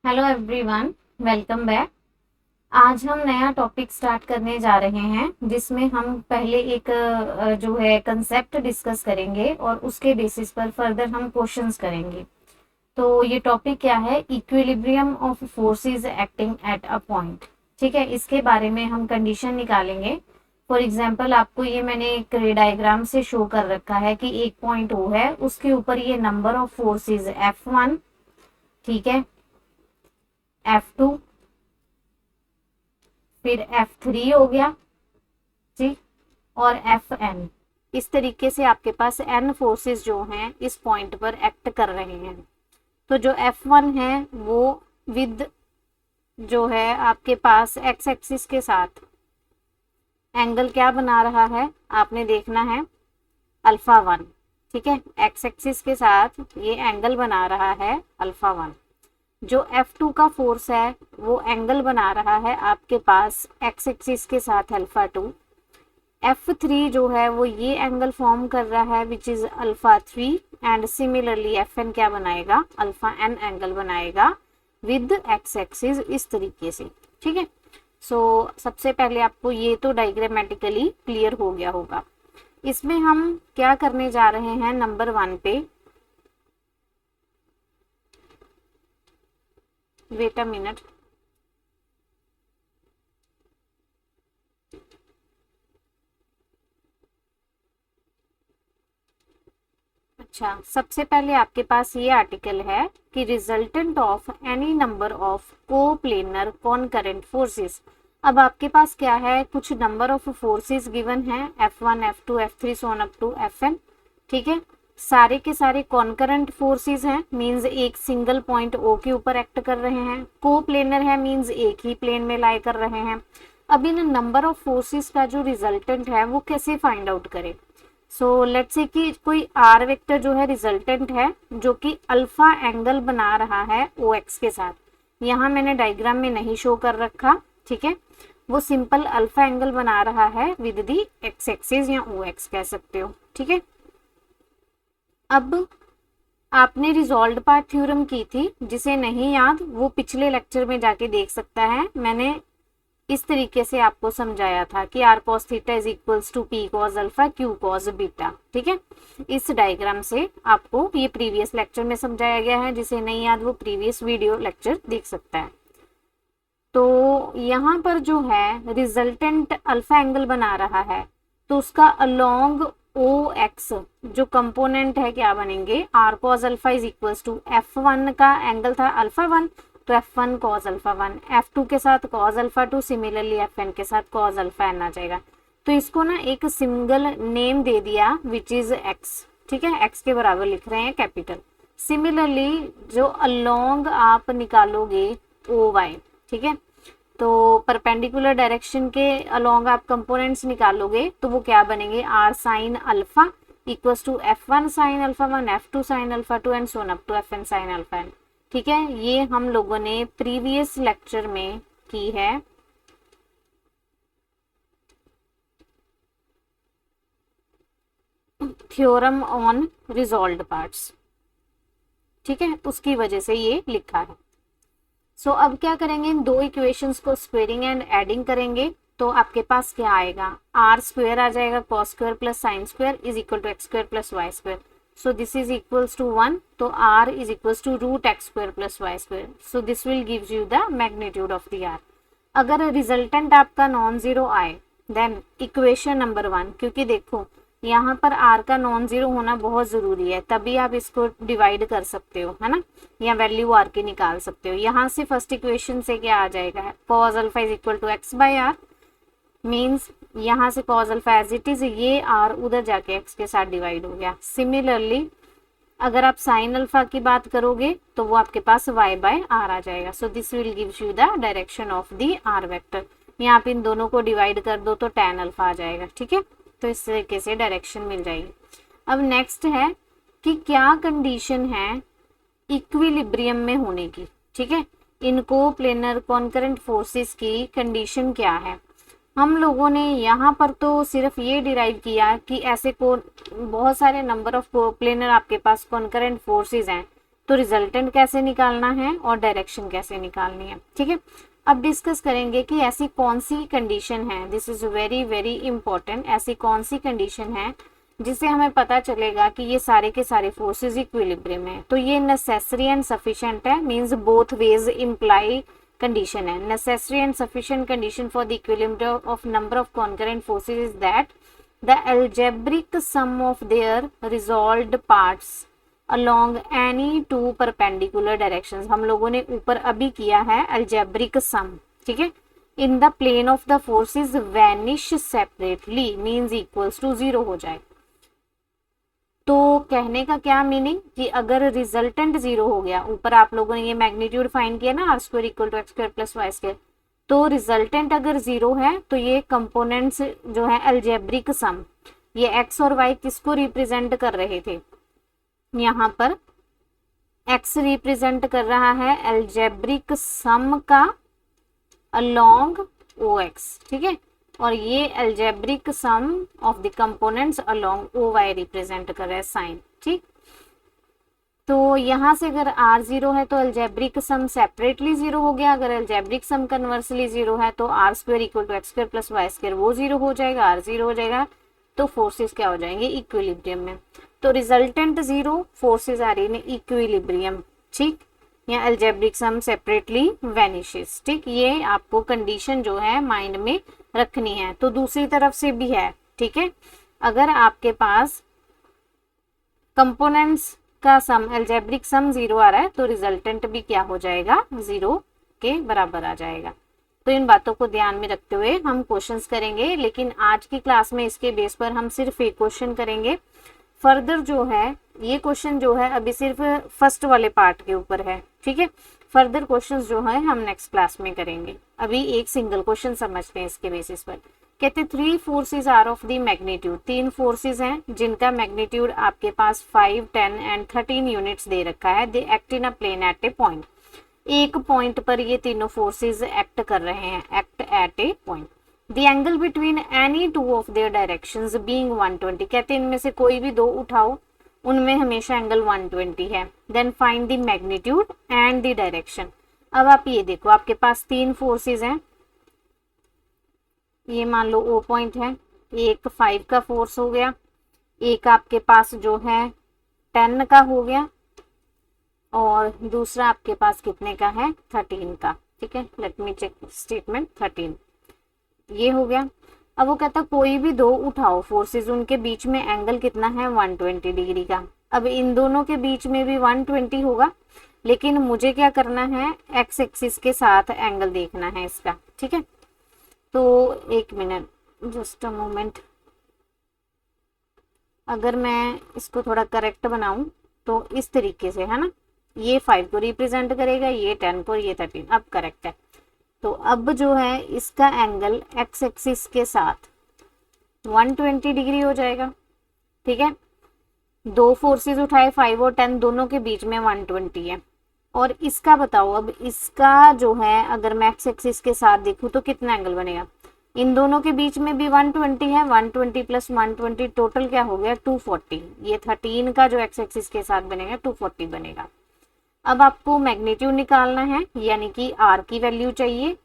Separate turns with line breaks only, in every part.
Hello everyone, welcome back. आज हम नया टॉपिक स्टार्ट करने जा रहे हैं जिसमें हम पहले एक जो है कंसेप्ट डिस्कस करेंगे और उसके बेसिस पर फर्दर हम क्वेश्चंस करेंगे। तो ये टॉपिक क्या है? Equilibrium of forces acting at a point. ठीक है, इसके बारे में हम कंडीशन निकालेंगे। फॉर एग्जाम्पल आपको ये मैंने एक डायग्राम से शो कर रखा है कि एक पॉइंट ओ है, उसके ऊपर ये नंबर ऑफ फोर्सेस F1, ठीक है, F2, फिर F3 हो गया जी, और Fn। इस तरीके से आपके पास n फोर्सेस जो हैं इस पॉइंट पर एक्ट कर रहे हैं। तो जो F1 है वो विद जो है आपके पास x एक्सिस के साथ एंगल क्या बना रहा है, आपने देखना है अल्फा 1। ठीक है, x एक्सिस के साथ ये एंगल बना रहा है अल्फा 1। जो F2 का फोर्स है वो एंगल बना रहा है आपके पास x एक्सिस के साथ अल्फा 2। F3 जो है वो ये एंगल फॉर्म कर रहा है which is alpha 3 and similarly Fn क्या बनाएगा, अल्फा n एंगल बनाएगा विद x एक्सिस इस तरीके से। ठीक है, सो सबसे पहले आपको ये तो डायग्रामेटिकली क्लियर हो गया होगा। इसमें हम क्या करने जा रहे हैं, नंबर 1 पे वेट अ मिनट। अच्छा, सबसे पहले आपके पास ये आर्टिकल है कि resultant of any number of coplanar कॉनकरेंट forces. अब आपके पास क्या है, कुछ नंबर ऑफ फोर्सेस गिवन है F1, F2, F3 so on up to Fn। ठीक है, सारे के सारे कॉनकरेंट फोर्सेस हैं, मींस एक सिंगल पॉइंट O के ऊपर एक्ट कर रहे हैं। कोप्लेनर है मींस एक ही प्लेन में लाई कर रहे हैं। अब इन नंबर ऑफ फोर्सेस का जो रिजल्टेंट है वो कैसे फाइंड आउट करें। सो लेट्स से कि कोई आर वेक्टर जो है रिजल्टेंट है जो कि अल्फा एंगल बना रहा है ओ एक्स के साथ। यहाँ मैंने डायग्राम में नहीं शो कर रखा, ठीक है, वो सिंपल अल्फा एंगल बना रहा है विद दी एक्स एक्सिस या ओ एक्स कह सकते हो। ठीक है, अब आपने रिजॉल्व पार्ट थ्योरम की थी, जिसे नहीं याद वो पिछले लेक्चर में जाके देख सकता है। मैंने इस तरीके से आपको समझाया था कि r cos theta is equals to p cos alpha q cos beta. ठीक है, इस डायग्राम से आपको ये प्रीवियस लेक्चर में समझाया गया है, जिसे नहीं याद वो प्रीवियस वीडियो लेक्चर देख सकता है। तो यहाँ पर जो है रिजल्टेंट अल्फा एंगल बना रहा है, तो उसका अलोंग ओ एक्स जो कंपोनेंट है क्या बनेंगे, r cos alpha is equals to F1 का एंगल था अल्फा 1, तो F1 cos अल्फा 1, F2 के साथ cos अल्फा 2, सिमिलरली Fn के साथ cos अल्फा n आ जाएगा। तो इसको ना एक सिंगल नेम दे दिया विच इज x। ठीक है, x के बराबर लिख रहे हैं कैपिटल। सिमिलरली जो अलोंग आप निकालोगे ओ वाई, ठीक है, तो परपेंडिकुलर डायरेक्शन के अलोंग आप कंपोनेंट्स निकालोगे तो वो क्या बनेंगे, r sine alpha equals to F1 sine alpha 1, F2 sine alpha 2 and so on up to Fn sine alpha n। ठीक है, ये हम लोगों ने प्रीवियस लेक्चर में की है। Theorem on resolved parts. ठीक है, उसकी वजह से ये लिखा है। सो अब क्या करेंगे, इन दो इक्वेशंस को स्क्वेयरिंग एंड एडिंग करेंगे तो आपके पास क्या आएगा, आर स्क्वायर आ जाएगा cos square plus sine square is equal to X square plus Y square. So this is equals to 1, तो r is equals to root x square plus y square. So this will gives you the magnitude of the r. अगर resultant आपका non zero आए then equation number 1, क्योंकि देखो यहाँ पर r का non zero होना बहुत जरूरी है, तभी आप इसको डिवाइड कर सकते हो, है ना, या वैल्यू r की निकाल सकते हो। यहाँ से फर्स्ट इक्वेशन से क्या आ जाएगा, cos alpha is equal to X by R, means यहाँ से cos alpha as it is, ये r उधर जाके x के साथ डिवाइड हो गया। सिमिलरली अगर आप साइन अल्फा की बात करोगे तो वो आपके पास y बाय आर आ जाएगा। So this will gives you the direction of the r vector. यहाँ आप इन दोनों को डिवाइड कर दो तो tan अल्फा आ जाएगा। ठीक है, तो इस तरीके से डायरेक्शन मिल जाएगी। अब नेक्स्ट है कि क्या कंडीशन है इक्विलिब्रियम में होने की। ठीक है, इनको प्लेनर कॉन्करेंट फोर्सेस की कंडीशन क्या है। हम लोगों ने यहाँ पर तो सिर्फ ये डिराइव किया कि ऐसे को बहुत सारे नंबर ऑफ प्लेनर आपके पास कॉन्करेंट फोर्सेस हैं, तो रिजल्टेंट कैसे निकालना है और डायरेक्शन कैसे निकालनी है, ठीक है। अब डिस्कस करेंगे कि ऐसी कौन सी कंडीशन है, this is very very important, ऐसी कौन सी कंडीशन है जिससे हमें पता चलेगा कि ये सारे के सारे फोर्सेस इक्विलिब्रियम है। तो ये नेसेसरी एंड सफिशिएंट है, means both ways imply condition है। Necessary and sufficient condition for the equilibrium of number of concurrent forces is that the algebraic sum of their resolved parts along any two perpendicular directions। हम लोगों ने ऊपर अभी किया है algebraic sum, ठीक है। in the plane of the forces vanish separately means equals to 0 हो जाए। तो कहने का क्या मीनिंग कि अगर रिजल्टेंट 0 हो गया, ऊपर आप लोगों ने ये मैग्नीट्यूड फाइंड किया ना, R square equal to X square plus Y square, तो रिजल्टेंट अगर 0 है तो ये कंपोनेंट्स जो है अलजेब्रिक सम, ये एक्स और वाई किसको रिप्रेजेंट कर रहे थे, यहाँ पर एक्स रिप्रेजेंट कर रहा है अलजेब्रिक सम का अलोंग ओ एक्स, ठीक है, और ये algebraic sum of the components along O Y represent कर रहा है साइन, ठीक। तो यहाँ से अगर r 0 है तो अलजेब्रिक सम सेपरेटली 0 हो गया, अगर अलजेब्रिक सम कन्वर्सली 0 है तो R square equal to X square plus Y square वो 0 हो जाएगा, r 0 हो जाएगा, तो फोर्सेस क्या हो जाएंगे, इक्विलिब्रियम में। तो रिजल्टेंट 0, फोर्सेस आ रही है इक्विलिब्रियम, ठीक, या अलजेब्रिक सम सेपरेटली वेनिशेस, ठीक। ये आपको कंडीशन जो है माइंड में रखनी है। तो दूसरी तरफ से भी है, ठीक है, अगर आपके पास कंपोनेंट्स का सम अलजेब्रिक सम 0 आ रहा है तो रिजल्टेंट भी क्या हो जाएगा, 0 के बराबर आ जाएगा। तो इन बातों को ध्यान में रखते हुए हम क्वेश्चंस करेंगे, लेकिन आज की क्लास में इसके बेस पर हम सिर्फ एक क्वेश्चन करेंगे। फर्दर जो है ये क्वेश्चन जो है अभी सिर्फ फर्स्ट वाले पार्ट के ऊपर है, ठीक है। फर्दर क्वेश्चंस जो है हम नेक्स्ट क्लास में करेंगे। अभी एक सिंगल क्वेश्चन समझते हैं इसके बेसिस पर। कहते 3 forces are of the magnitude, 3 forces हैं जिनका मैग्नीट्यूड आपके पास 5, 10 एंड 13 यूनिट्स दे रखा है। They act in a plane at a point, एक पॉइंट पर ये तीनों फोर्सेस एक्ट कर रहे हैं, act at a point. The angle between any two of their directions being 120, कहते हैं इनमें से कोई भी दो उठाओ, उनमें हमेशा एंगल 120 है। Then find the magnitude and the direction. अब आप ये देखो, आपके पास 3 फोर्सेस हैं, ये मान लो ओ पॉइंट है, एक 5 का फोर्स हो गया, एक आपके पास जो है 10 का हो गया, और दूसरा आपके पास कितने का है, 13 का, ठीक है। लेट मी चेक स्टेटमेंट 13, ये हो गया। अब वो कहता कोई भी दो उठाओ फोर्सेस, उनके बीच में एंगल कितना है, 120 डिग्री का। अब इन दोनों के बीच में भी 120 होगा, लेकिन मुझे क्या करना है, एक्स एक्सिस के साथ एंगल देखना है इसका, ठीक है। तो एक मिनट, जस्ट अ मोमेंट, अगर मैं इसको थोड़ा करेक्ट बनाऊं तो इस तरीके से है ना, ये 5 को रिप्रेजेंट करेगा, ये 10 को, ये 13, अब करेक्ट है। तो अब जो है इसका एंगल एक्स एक्सिस के साथ 120 डिग्री हो जाएगा, ठीक है। दो फोर्सेस उठाए 5 और 10, दोनों के बीच में 120 है। और इसका बताओ, अब इसका जो है अगर मैं एक्स एक्सिस के साथ देखूं तो कितना एंगल बनेगा, इन दोनों के बीच में भी 120 है, 120 प्लस 120 टोटल क्या हो गया, 240। ये 13 का जो एक्स एक्सिस के साथ बनेगा 240 बनेगा। अब आपको मैग्नीट्यूड निकालना है, यानी कि आर की वैल्यू चाहिए,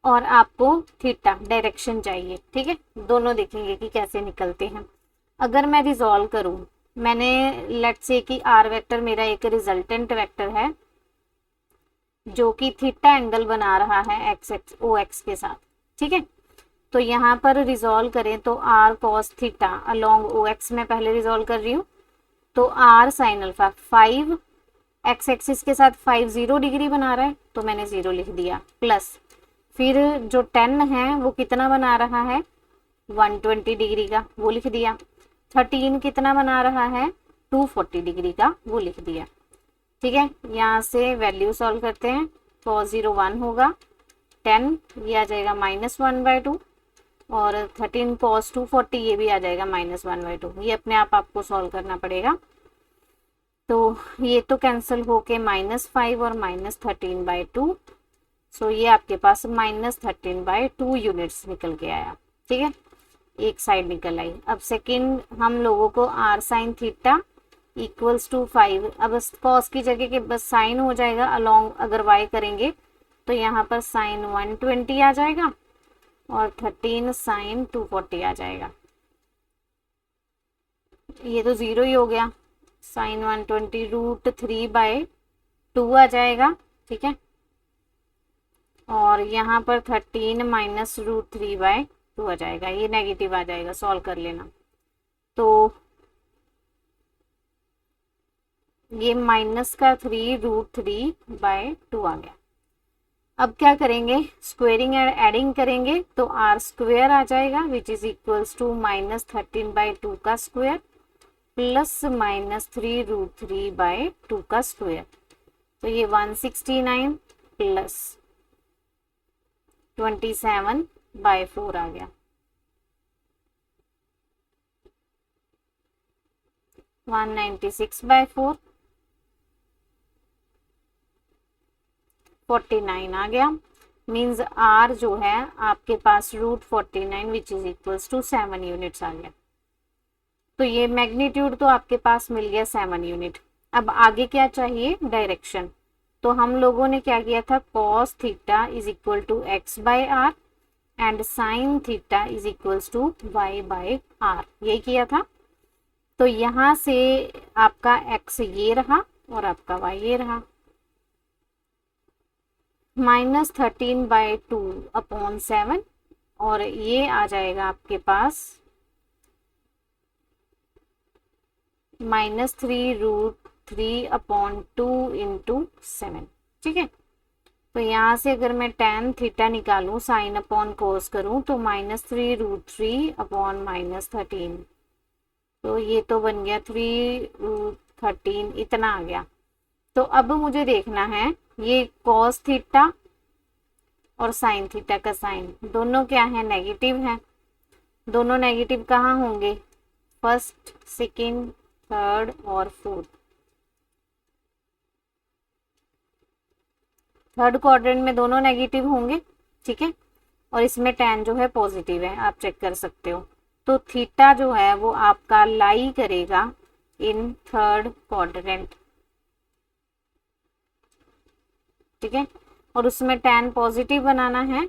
और आपको थीटा डायरेक्शन चाहिए, ठीक है। दोनों देखेंगे कि कैसे निकलते हैं। अगर मैं रिजॉल्व करूं, मैंने लेट्स से कि आर वेक्टर मेरा एक रिजल्टेंट वेक्टर है जो कि थीटा एंगल बना रहा है एक्स एक्स ओ एक्स के साथ, ठीक है। तो यहाँ पर रिजॉल्व करें तो R cos theta along O X में पहले रिजॉल्व कर रही हूँ, तो R sine alpha 5 X axis के साथ 50 डिग्री बना रहा है, तो मैंने 0 लिख दिया, प्लस फिर जो 10 है वो कितना बना रहा है, 120 डिग्री का, वो लिख दिया। 13 कितना बना रहा है, 240 डिग्री का, वो लिख दिया, ठीक है। यहाँ से वैल्यू सॉल्व करते हैं, cos 0 1 होगा, 10 ये आ जाएगा -1/2, और 13 cos 240 ये भी आ जाएगा -1/2। ये अपने आप आपको सॉल्व करना पड़ेगा। तो ये तो कैंसिल होके -5 और -13/2, सो ये आपके पास -13/2 यूनिट्स निकल के आया, ठीक है, एक साइड निकल आई। अब सेकंड हम लोगों को R sine theta equals to 5। अब कॉस की जगह के बस साइन हो जाएगा अलोंग, अगर y करेंगे तो यहाँ पर साइन 120 आ जाएगा और 13 साइन 240 आ जाएगा। ये तो 0 ही हो गया, साइन 120 √3/2 आ जाएगा, ठीक है। और यहाँ पर 13 माइनस √3/2 आ जाएगा, ये नेगेटिव आ जाएगा, सॉल्व कर लेना। तो ये माइनस का 3 √3/2 आ गया। अब क्या करेंगे, स्क्वेयरिंग एंड एडिंग करेंगे तो आर स्क्वेयर आ जाएगा विच इज इक्वल्स टू -13/2 का स्क्वायर प्लस -3 √3/2 का स्क्वायर। तो ये 169 प्लस 27/4 आ गया, 196/4 49 आ गया। मीन्स आर जो है आपके पास √49 which is equals to 7 units आ गया। तो ये मैग्नीट्यूड तो आपके पास मिल गया 7 यूनिट। अब आगे क्या चाहिए, डायरेक्शन। तो हम लोगों ने क्या किया था, cos theta is equal to x/r and sin theta is equals to y/r, यही किया था। तो यहाँ से आपका x ये रहा और आपका y ये रहा, -13/2/7 और ये आ जाएगा आपके पास -3√3/2 × 7, ठीक है। तो यहाँ से अगर मैं tan थीटा निकालूं साइन अपॉन कोस करूं तो -3√3/-13, तो ये तो बन गया 3√13, इतना आ गया। तो अब मुझे देखना है ये cos थीटा और साइन थीटा का साइन दोनों क्या है, नेगेटिव है। दोनों नेगेटिव कहाँ होंगे, फर्स्ट, सेकंड, थर्ड और फोर्थ। थर्ड क्वाड्रेंट में दोनों नेगेटिव होंगे, ठीक है। और इसमें tan जो है पॉजिटिव है, आप चेक कर सकते हो। तो थीटा जो है वो आपका लाई करेगा इन थर्ड क्वाड्रेंट, ठीक है। और उसमें tan पॉजिटिव बनाना है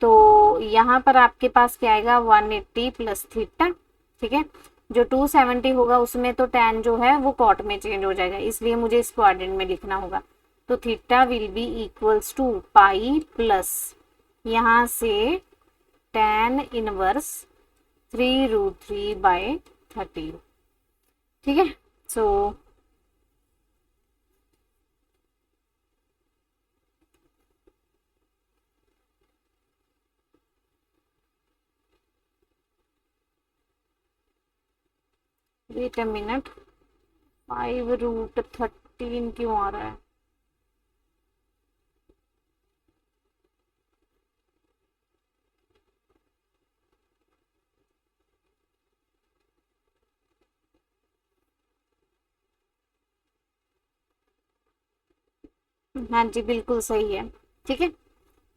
तो यहाँ पर आपके पास क्या आएगा, 180 प्लस थीटा, ठीक है। जो 270 होगा उसमें तो tan जो है वो कॉट में चेंज हो जाएगा, इसलिए मुझे इस क्वाड्रेंट में लिखना होगा। तो theta will be equals to pi plus यहाँ से tan इनवर्स 3√3/13, ठीक है। सो वेट अ मिनट, 5√13 क्यों आ रहा है, हाँ जी बिल्कुल सही है, ठीक है,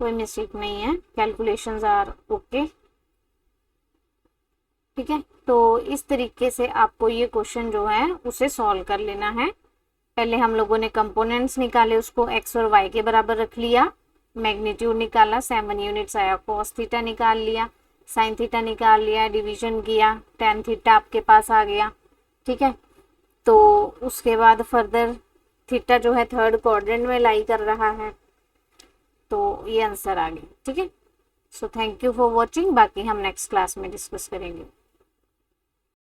कोई मिस्टेक नहीं है, कैलकुलेशंस आर ओके, ठीक है। तो इस तरीके से आपको ये क्वेश्चन जो है उसे सॉल्व कर लेना है। पहले हम लोगों ने कंपोनेंट्स निकाले, उसको x और y के बराबर रख लिया, मैग्नीट्यूड निकाला 7 यूनिट्स आया, cos थीटा निकाल लिया, sin थीटा निकाल लिया, डिवीजन किया, tan थीटा आपके पास आ गया, ठीक है। तो उसके बाद फर्दर थीटा जो है थर्ड क्वाड्रेंट में लाई कर रहा है, तो ये आंसर आ गया, ठीक है। So thank you for watching, बाकी हम नेक्स्ट क्लास में डिस्कस करेंगे।